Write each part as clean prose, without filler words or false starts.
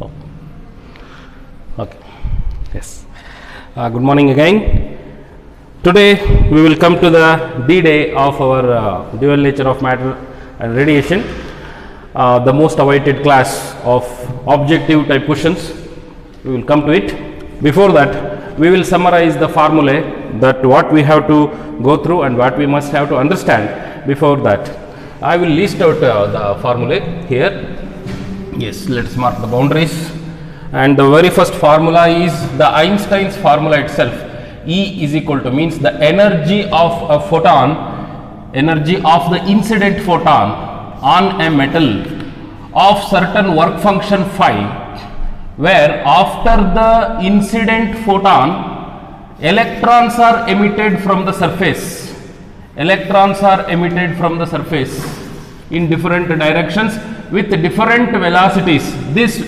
Oh. Okay. Yes. Good morning again. Today we will come to the D-Day of our dual nature of matter and radiation, the most awaited class of objective type questions. We will come to it. Before that, we will summarize the formulae, that what we have to go through and what we must have to understand. Before that, I will list out the formulae here. Yes, let us mark the boundaries. And the very first formula is the Einstein's formula itself. E is equal to, means the energy of a photon, energy of the incident photon on a metal of certain work function phi, where after the incident photon electrons are emitted from the surface. Electrons are emitted from the surface in different directions with different velocities. This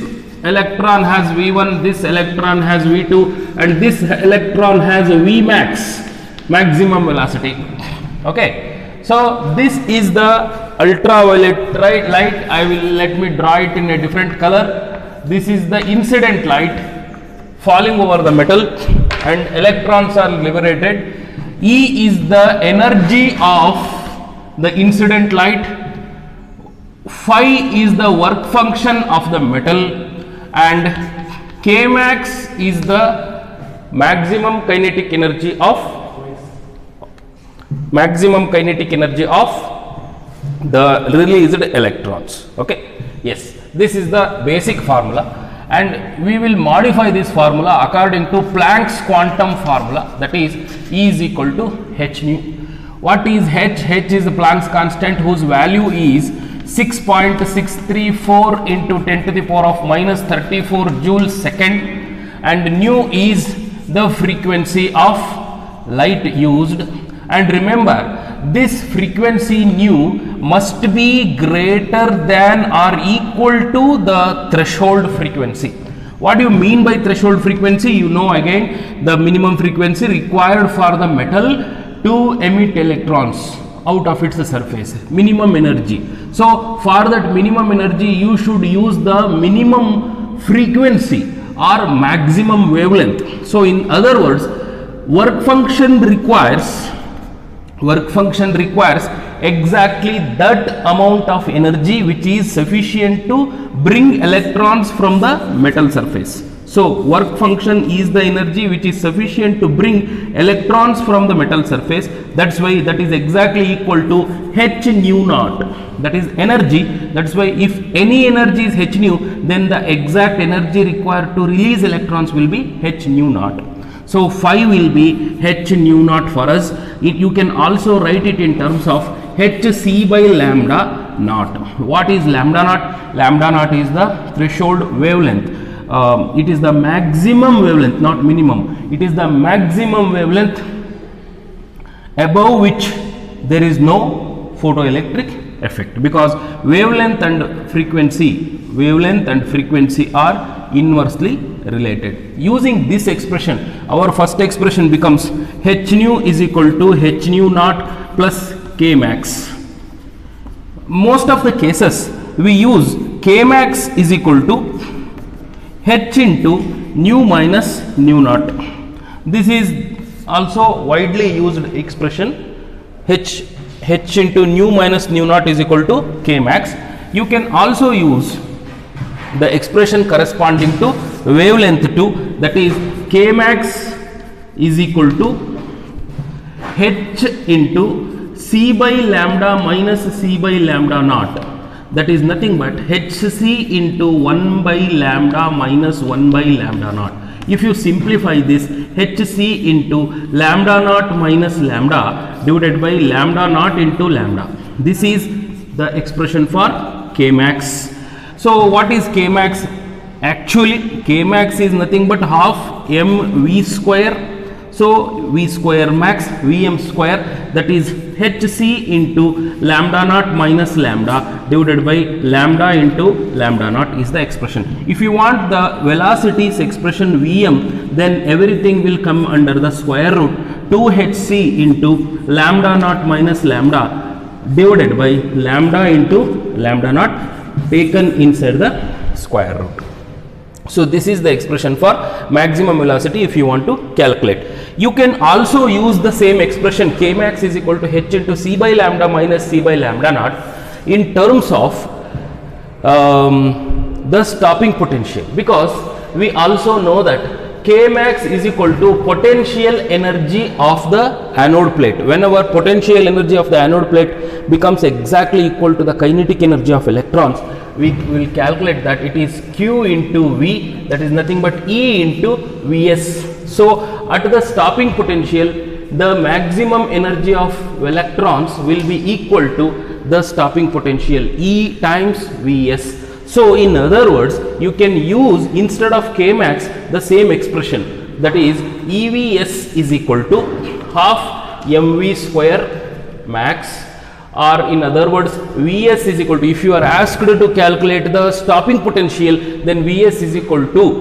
electron has V1, this electron has V2, and this electron has Vmax, maximum velocity. Okay, so this is the ultraviolet light. Let me draw it in a different color. This is the incident light falling over the metal and electrons are liberated. E is the energy of the incident light, phi is the work function of the metal, and Kmax is the maximum kinetic energy of the released electrons. Okay, yes, this is the basic formula, and we will modify this formula according to Planck's quantum formula, that is E is equal to h nu. What is h? H is the Planck's constant whose value is 6.634 into 10 to the power of minus 34 joules second, and nu is the frequency of light used. And remember, this frequency nu must be greater than or equal to the threshold frequency. What do you mean by threshold frequency? You know, again, the minimum frequency required for the metal to emit electrons out of its surface, minimum energy. So for that minimum energy, you should use the minimum frequency or maximum wavelength. So in other words, work function requires exactly that amount of energy which is sufficient to bring electrons from the metal surface. So work function is the energy which is sufficient to bring electrons from the metal surface. That's why that is exactly equal to h nu naught. That is energy. That's why if any energy is h nu, then the exact energy required to release electrons will be h nu naught. So phi will be h nu naught for us. You can also write it in terms of hc by lambda naught. What is lambda naught? Lambda naught is the threshold wavelength. It is the maximum wavelength, not minimum. It is the maximum wavelength above which there is no photoelectric effect, because wavelength and frequency are inversely related. Using this expression, our first expression becomes h nu is equal to h nu naught plus k max. Most of the cases we use k max is equal to h into nu minus nu naught. This is also widely used expression. H into nu minus nu naught is equal to k max. You can also use the expression corresponding to wavelength 2, that is k max is equal to h into c by lambda minus c by lambda naught. That is nothing but hc into 1 by lambda minus 1 by lambda naught. If you simplify this, hc into lambda naught minus lambda divided by lambda naught into lambda. This is the expression for Kmax. So what is Kmax? Actually, Kmax is nothing but half mv square. So v square max, Vm square, that is hc into lambda naught minus lambda divided by lambda into lambda naught is the expression. If you want the velocities expression Vm, then everything will come under the square root 2hc into lambda naught minus lambda divided by lambda into lambda naught taken inside the square root. So this is the expression for maximum velocity if you want to calculate. You can also use the same expression Kmax is equal to h into c by lambda minus c by lambda naught in terms of the stopping potential, because we also know that Kmax is equal to potential energy of the anode plate. Whenever potential energy of the anode plate becomes exactly equal to the kinetic energy of electrons, we will calculate that it is Q into V, that is nothing but E into Vs. So at the stopping potential, the maximum energy of electrons will be equal to the stopping potential E times Vs. So in other words, you can use instead of Kmax the same expression, that is EVS is equal to half mv square max, or in other words Vs is equal to, if you are asked to calculate the stopping potential, then Vs is equal to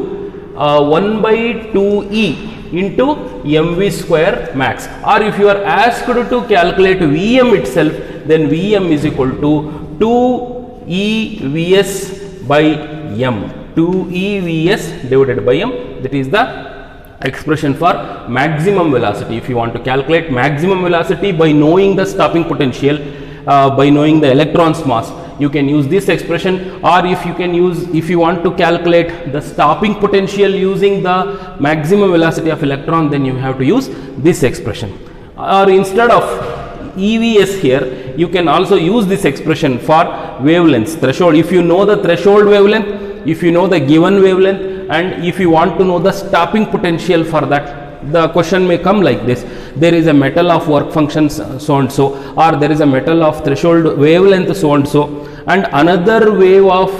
1 by 2E into mv square max, or if you are asked to calculate Vm itself, then Vm is equal to 2EVs by m, 2EVs divided by m. That is the expression for maximum velocity. If you want to calculate maximum velocity by knowing the stopping potential, by knowing the electron's mass, you can use this expression, or if you want to calculate the stopping potential using the maximum velocity of electron, then you have to use this expression. Or instead of EVS here, you can also use this expression for wavelengths, threshold. If you know the threshold wavelength, if you know the given wavelength, and if you want to know the stopping potential for that, the question may come like this: there is a metal of work functions so and so, or there is a metal of threshold wavelength so and so, and another wave of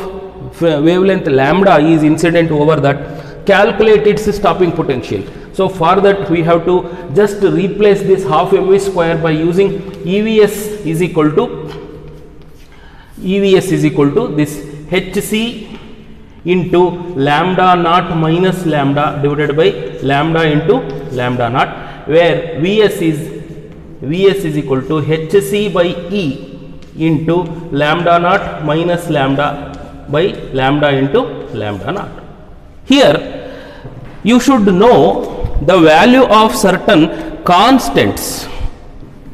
wavelength lambda is incident over that. Calculate its stopping potential. So for that we have to just replace this half mv square by using EVS is equal to this hc into lambda naught minus lambda divided by lambda into lambda naught, where Vs is equal to hc by E into lambda naught minus lambda by lambda into lambda naught. Here you should know the value of certain constants.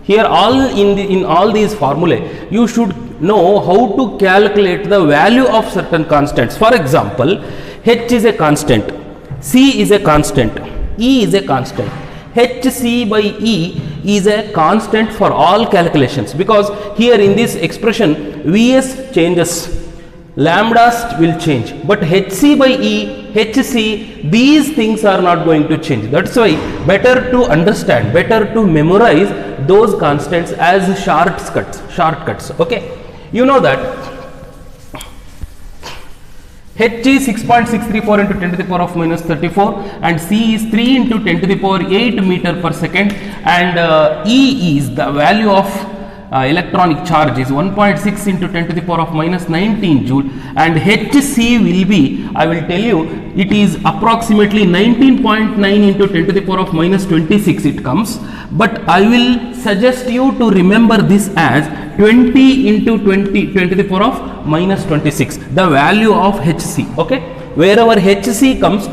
Here in all these formulae, you should know how to calculate the value of certain constants. For example, H is a constant, C is a constant, E is a constant. Hc by E is a constant for all calculations, because here in this expression Vs changes, lambdas will change, but Hc by E, Hc, these things are not going to change. That's why better to understand, better to memorize those constants as shortcuts. Okay, you know that H is 6.634 into 10 to the power of minus 34, and C is 3 into 10 to the power 8 meter per second, and E is the value of electronic charge is 1.6 into 10 to the power of minus 19 joule, and Hc will be, I will tell you, it is approximately 19.9 into 10 to the power of minus 26 it comes, but I will suggest you to remember this as 20 into 10 to the power of minus 26, the value of Hc. Okay, wherever Hc comes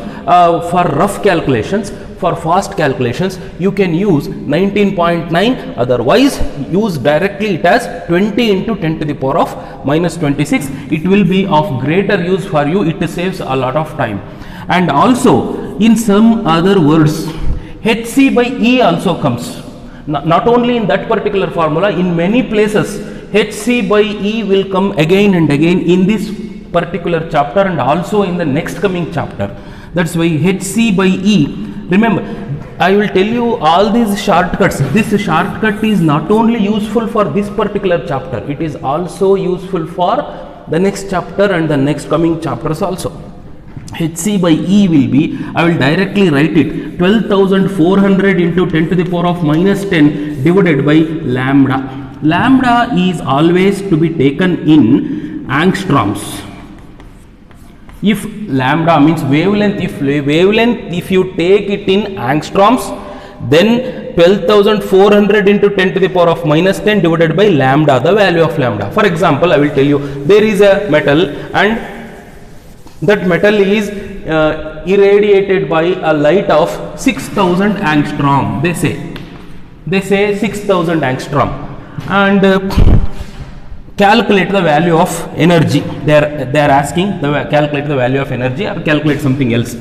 for rough calculations, for fast calculations you can use 19.9, otherwise use directly it as 20 into 10 to the power of minus 26. It will be of greater use for you, it saves a lot of time. And also in some other words, Hc by E also comes, not only in that particular formula, in many places Hc by E will come again and again in this particular chapter and also in the next coming chapter. That's why Hc by E. Remember, I will tell you all these shortcuts. This shortcut is not only useful for this particular chapter, it is also useful for the next chapter and the next coming chapters also. Hc by E will be, I will directly write it, 12,400 into 10 to the power of minus 10 divided by lambda. Lambda is always to be taken in angstroms. If lambda means wavelength, if you take it in angstroms, then 12,400 into 10 to the power of minus 10 divided by lambda, the value of lambda. For example, I will tell you, there is a metal and that metal is irradiated by a light of 6000 angstrom. They say 6000 angstrom, and calculate the value of energy. They are asking calculate the value of energy or calculate something else.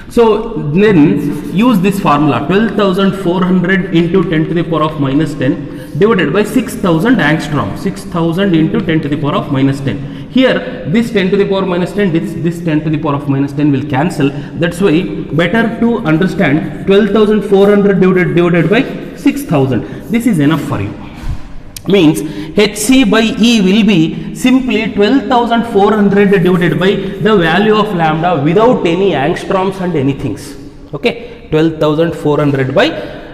So then use this formula, 12,400 into 10 to the power of minus 10 divided by 6000 angstrom. 6000 into 10 to the power of minus 10. Here this 10 to the power minus 10, this 10 to the power of minus 10 will cancel. That's why better to understand 12,400 divided by 6000. This is enough for you. Means Hc by E will be simply 12,400 divided by the value of lambda without any angstroms and anything. Okay, 12,400 by,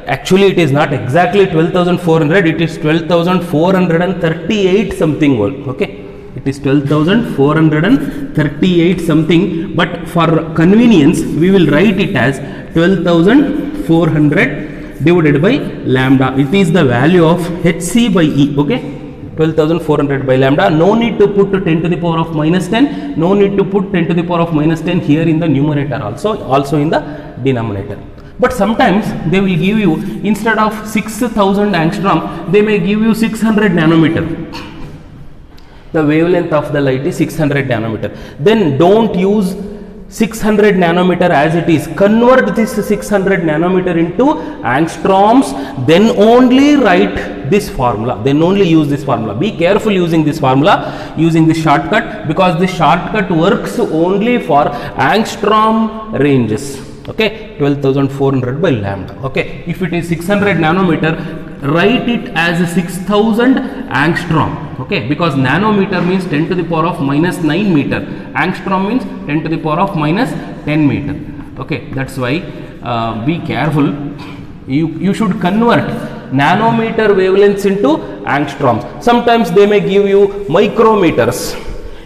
actually it is not exactly 12,400, it is 12,438 something volt. Okay, it is 12,438 something, but for convenience we will write it as 12,400 divided by lambda. It is the value of Hc by E. Okay, 12,400 by lambda. No need to put 10 to the power of minus 10. No need to put 10 to the power of minus 10 here in the numerator also in the denominator. But sometimes they will give you, instead of 6000 angstrom, they may give you 600 nanometer. The wavelength of the light is 600 nanometer. Then don't use 600 nanometer as it is. Convert this 600 nanometer into angstroms, then only write this formula, then only use this formula. Be careful using this formula, using this shortcut, because this shortcut works only for angstrom ranges. Okay, 12,400 by lambda. Okay, if it is 600 nanometer, write it as 6000 angstrom. Okay, because nanometer means 10 to the power of minus 9 meter, angstrom means 10 to the power of minus 10 meter. Okay, that's why be careful. You should convert nanometer wavelengths into angstroms. Sometimes they may give you micrometers.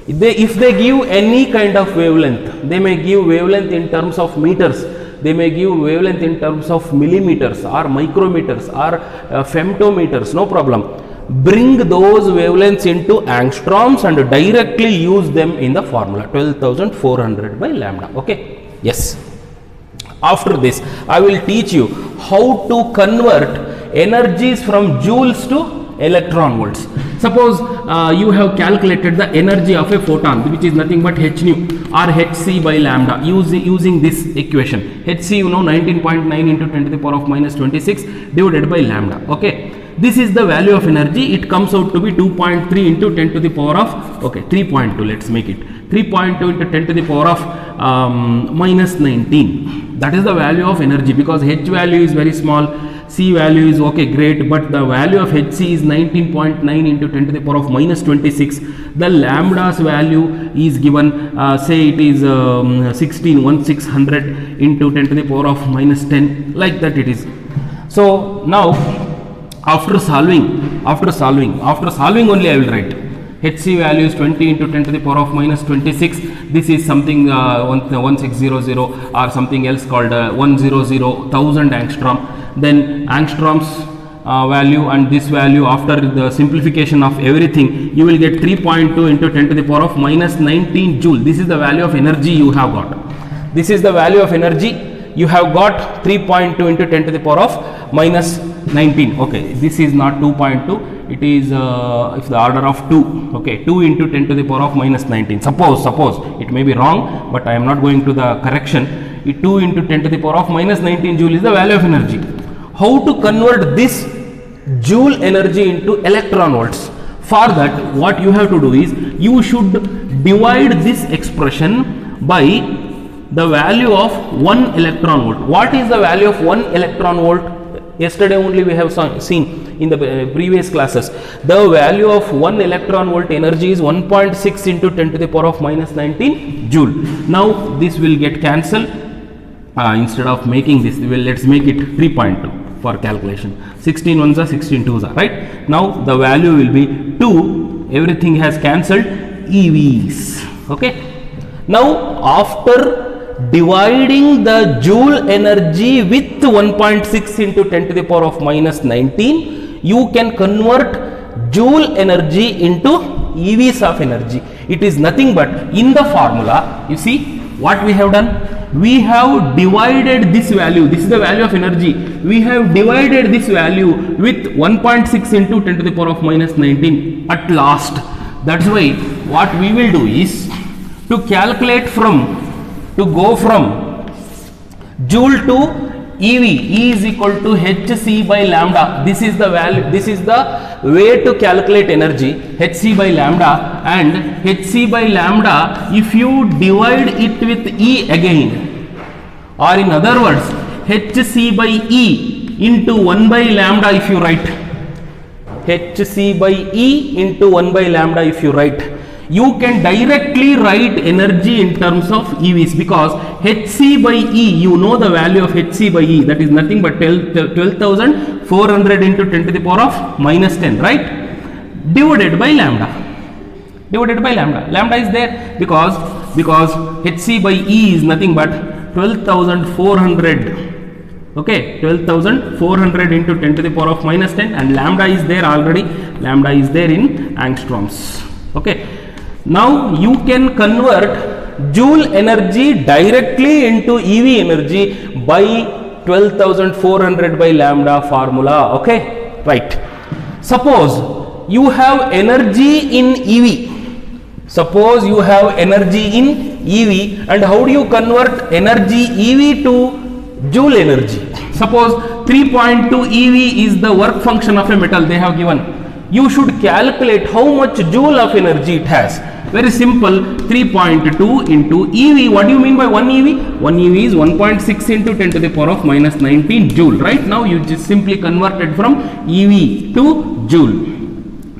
If they give any kind of wavelength, they may give wavelength in terms of meters, they may give wavelength in terms of millimeters or micrometers or femtometers, no problem. Bring those wavelengths into angstroms and directly use them in the formula, 12,400 by lambda. Okay, yes. After this, I will teach you how to convert energies from joules to electron volts. Suppose you have calculated the energy of a photon, which is nothing but h nu or hc by lambda, using this equation. Hc, you know, 19.9 into 10 to the power of minus 26 divided by lambda. Okay, this is the value of energy. It comes out to be 2.3 into 10 to the power of, okay, 3.2, let's make it 3.2 into 10 to the power of minus 19. That is the value of energy, because h value is very small, c value is okay, great, but the value of hc is 19.9 into 10 to the power of minus 26. The lambda's value is given, say it is 1600 into 10 to the power of minus 10, like that it is. So now after solving only I will write hc value is 20 into 10 to the power of minus 26. This is something 1600 or something else called 1000 angstrom. Then angstroms value and this value, after the simplification of everything, you will get 3.2 into 10 to the power of minus 19 joule. This is the value of energy you have got. This is the value of energy you have got, 3.2 into 10 to the power of minus 19. Okay, this is not 2.2, it is if the order of 2. Okay, 2 into 10 to the power of minus 19. Suppose it may be wrong, but I am not going to the correction. 2 into 10 to the power of minus 19 joule is the value of energy. How to convert this joule energy into electron volts? For that, what you have to do is, you should divide this expression by the value of 1 electron volt. What is the value of 1 electron volt? Yesterday only we have seen in the previous classes. The value of 1 electron volt energy is 1.6 into 10 to the power of minus 19 joule. Now this will get cancelled. Instead of making this, let's make it 3.2 for calculation. 16 ones are 16 twos are, right? Now the value will be 2. Everything has cancelled, EVs. Okay. Now after dividing the joule energy with 1.6 into 10 to the power of minus 19, you can convert joule energy into EVs of energy. It is nothing but in the formula, you see what we have done? We have divided this value. This is the value of energy. We have divided this value with 1.6 into 10 to the power of minus 19 at last. That's why what we will do is to calculate to go from joule to EV, E is equal to Hc by lambda. This is the value, this is the way to calculate energy, Hc by lambda, and Hc by lambda, if you divide it with E again, or in other words, Hc by E into 1 by lambda if you write, Hc by E into 1 by lambda if you write, you can directly write energy in terms of EVs, because Hc by E, you know the value of Hc by E, that is nothing but 12,400 into 10 to the power of minus 10, right? Divided by lambda. Divided by lambda. Lambda is there because Hc by E is nothing but 12,400. Okay, 12,400 into 10 to the power of minus 10, and lambda is there already. Lambda is there in angstroms. Okay. Now you can convert joule energy directly into EV energy by 12,400 by lambda formula. Okay, right. Suppose you have energy in EV. Suppose you have energy in EV, and how do you convert energy EV to joule energy? Suppose 3.2 EV is the work function of a metal they have given. You should calculate how much joule of energy it has. Very simple, 3.2 into EV. What do you mean by 1 EV? 1 EV is 1.6 into 10 to the power of minus 19 joule. Right now you just simply converted from EV to joule.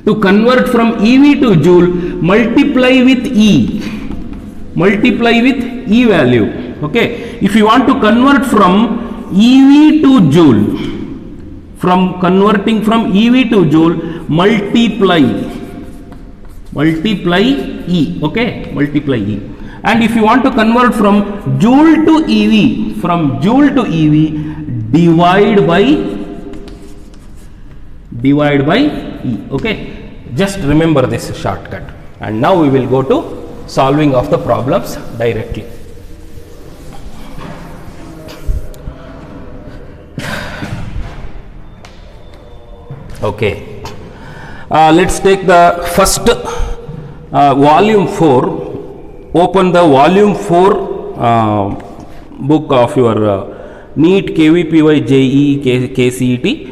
To convert from EV to joule, multiply with E. Multiply with E value. Okay. If you want to convert from EV to joule, from converting from EV to joule, multiply E. Okay, multiply E. And if you want to convert from joule to EV, divide by E. Okay, just remember this shortcut. And now we will go to solving of the problems directly. Okay, let's take the first volume 4. Open the volume 4 book of your NEET, KVPY, JEE, KCET.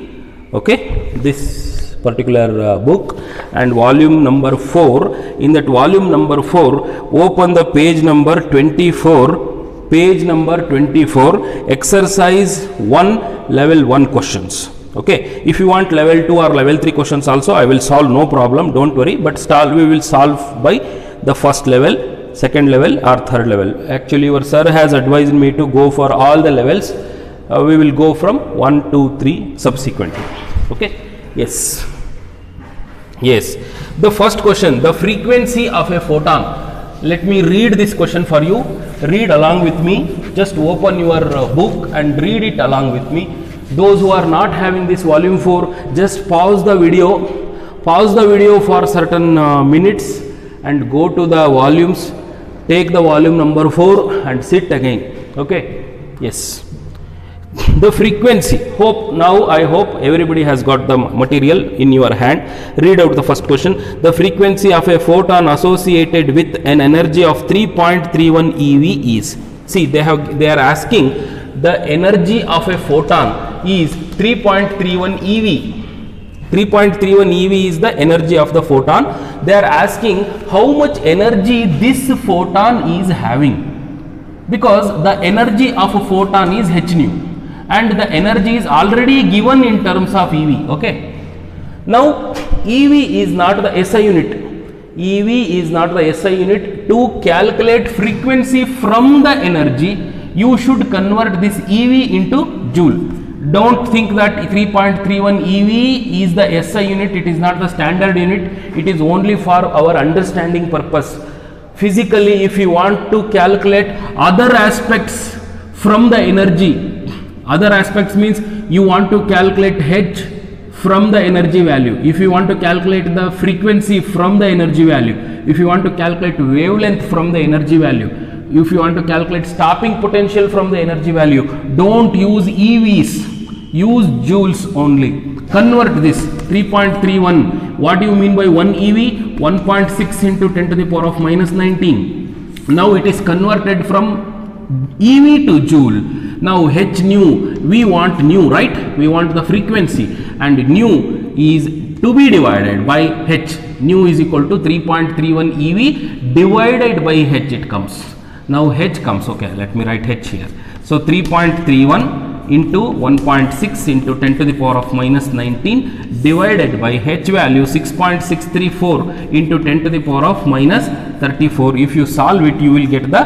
Okay, this particular book, and volume number 4. In that volume number 4, open the page number 24. Page number 24, exercise 1, level 1 questions. Okay, if you want level 2 or level 3 questions also, I will solve, no problem, don't worry, but we will solve by the first level, second level or third level. Actually your sir has advised me to go for all the levels. We will go from 1, 2, 3 subsequently. Okay, yes. The first question, the frequency of a photon. Let me read this question for you. Read along with me. Just open your book and read it along with me. Those who are not having this volume 4, just pause the video for certain minutes and go to the volumes, take the volume number 4 and sit again. Okay, yes. The frequency, I hope everybody has got the material in your hand. Read out the first question. The frequency of a photon associated with an energy of 3.31 EV is. See, they are asking the energy of a photon is 3.31 EV. 3.31 EV is the energy of the photon. They are asking how much energy this photon is having, because the energy of a photon is h nu and the energy is already given in terms of EV. Okay. Now EV is not the SI unit. EV is not the SI unit. To calculate frequency from the energy, you should convert this EV into joule. Don't think that 3.31 EV is the SI unit. It is not the standard unit. It is only for our understanding purpose. Physically, if you want to calculate other aspects from the energy, other aspects means you want to calculate H from the energy value, if you want to calculate the frequency from the energy value, if you want to calculate wavelength from the energy value, if you want to calculate stopping potential from the energy value, don't use EVs, use joules only. Convert this 3.31. What do you mean by 1 EV? 1.6 into 10 to the power of minus 19. Now it is converted from EV to joule. Now h nu, we want nu, right? We want the frequency, and nu is to be divided by h. Nu is equal to 3.31 EV divided by h it comes. Now h comes, okay, let me write h here. So 3.31 into 1.6 into 10 to the power of minus 19 divided by h value 6.634 into 10 to the power of minus 34. If you solve it, you will get the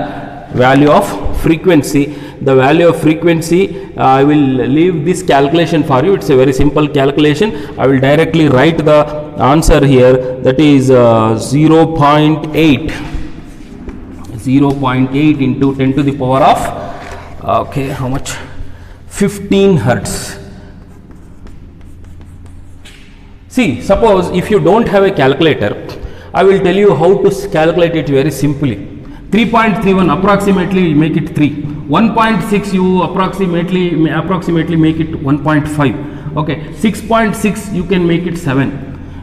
value of frequency. The value of frequency, I will leave this calculation for you. It's a very simple calculation. I will directly write the answer here, that is 0.8 into 10 to the power of, okay, how much? 15 hertz. See, suppose if you don't have a calculator, I will tell you how to calculate it very simply. 3.31 approximately make it 3. 1.6 you approximately make it 1.5. Okay, 6.6 you can make it 7.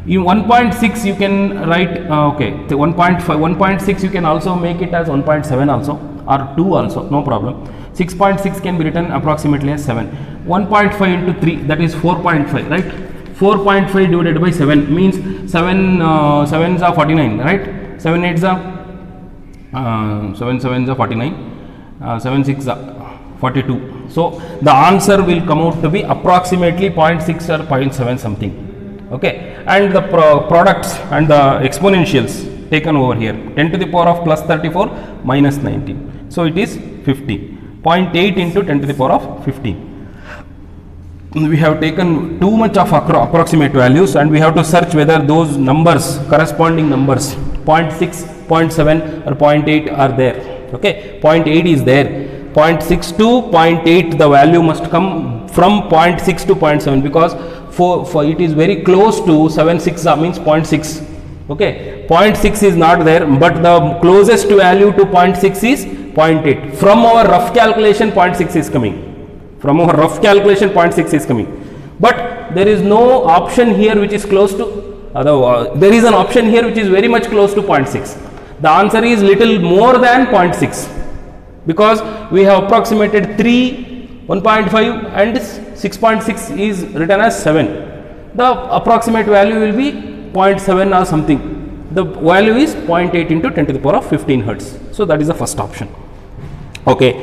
In 1.6 you can write okay, 1.5, 1.6 you can also make it as 1.7 also, or 2 also, no problem. 6.6 can be written approximately as 7. 1.5 into 3, that is 4.5, right? 4.5 divided by 7 means 7 7s are 49, right? 7 8s are 7 7s are 49, 7 6 are 42. So the answer will come out to be approximately 0.6 or 0.7 something. Okay, and the products and the exponentials taken over here, 10 to the power of plus 34 minus 19. So it is 50. 0.8 into 10 to the power of 15. We have taken too much of approximate values, and we have to search whether those numbers, corresponding numbers, 0.6, 0.7 or 0.8 are there. Okay, 0.8 is there. 0.6 to 0.8, the value must come from 0.6 to 0.7, because for it is very close to 7 6 means 0.6. Okay, 0.6 is not there, but the closest value to 0.6 is 0.8. From our rough calculation, 0.6 is coming. From our rough calculation, 0.6 is coming. But there is no option here which is close to, there is an option here which is very much close to 0.6. The answer is little more than 0.6, because we have approximated 3, 1.5 and 6.6 is written as 7. The approximate value will be 0.7 or something. The value is 0.8 into 10 to the power of 15 hertz. So that is the first option. Okay,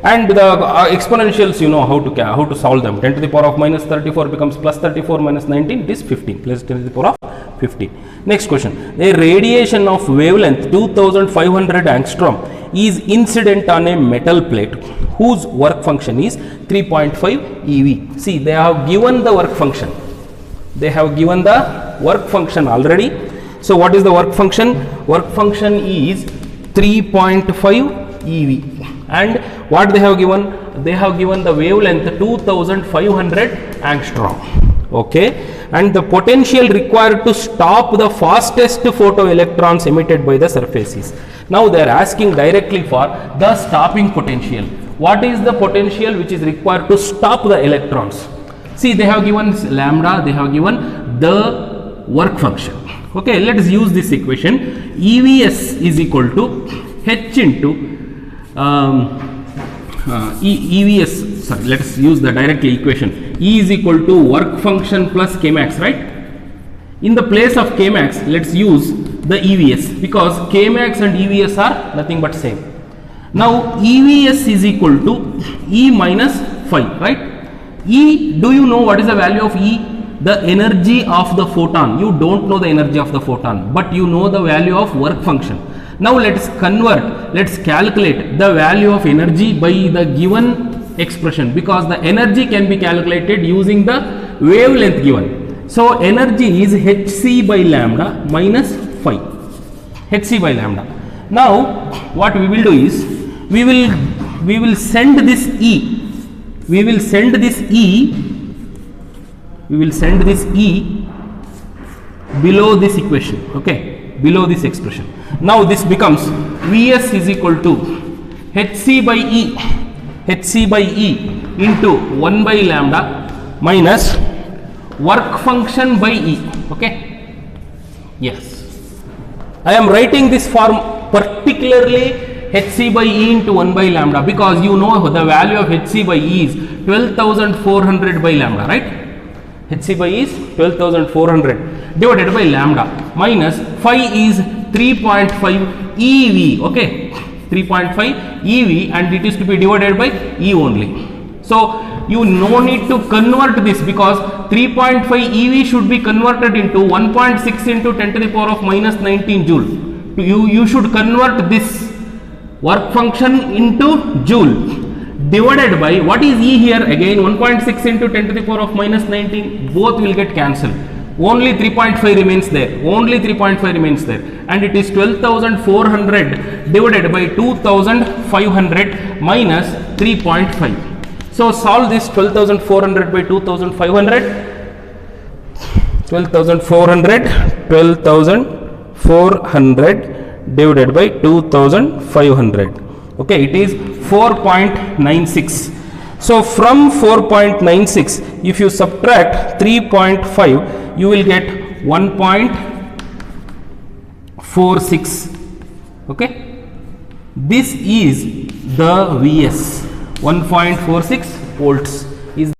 and the exponentials, you know how to solve them. 10 to the power of minus 34 becomes plus 34 minus 19, it is 15, plus 10 to the power of 15. Next question, a radiation of wavelength 2500 angstrom is incident on a metal plate whose work function is 3.5 eV. See, they have given the work function. They have given the work function already. So what is the work function? Work function is 3.5 eV. And what they have given? They have given the wavelength 2500 angstrom. Okay, and the potential required to stop the fastest photoelectrons emitted by the surfaces. Now they are asking directly for the stopping potential. What is the potential which is required to stop the electrons? See, they have given lambda, they have given the work function. Okay, let us use this equation. EVS is equal to H into EVS, sorry, let us use the directly equation. E is equal to work function plus Kmax, right? In the place of Kmax, let us use the EVS, because Kmax and EVS are nothing but same. Now EVS is equal to E minus phi, right? E, do you know what is the value of E? The energy of the photon. You don't know the energy of the photon, but you know the value of work function. Now let us convert, let us calculate the value of energy by the given expression, because the energy can be calculated using the wavelength given. So energy is Hc by lambda minus phi. Hc by lambda. Now what we will do is, we will send this E. We will send this E we will send this E below this equation, okay, below this expression. Now this becomes Vs is equal to Hc by E into 1 by lambda minus work function by E, okay. Yes, I am writing this form particularly Hc by E into 1 by lambda because you know the value of Hc by E is 12,400 by lambda, right? Hc by E is 12,400 divided by lambda minus phi is 3.5 EV, okay, 3.5 EV, and it is to be divided by E only. So you no need to convert this because 3.5 EV should be converted into 1.6 into 10 to the power of minus 19 joule. You should convert this work function into joule divided by what is E here, again 1.6 into 10 to the power of minus 19, both will get cancelled. Only 3.5 remains there, only 3.5 remains there, and it is 12,400 divided by 2,500 minus 3.5. So solve this 12,400 by 2,500, 12,400 divided by 2,500, okay, it is 4.96. So from 4.96, if you subtract 3.5, you will get 1.46, okay. This is the Vs, 1.46 volts.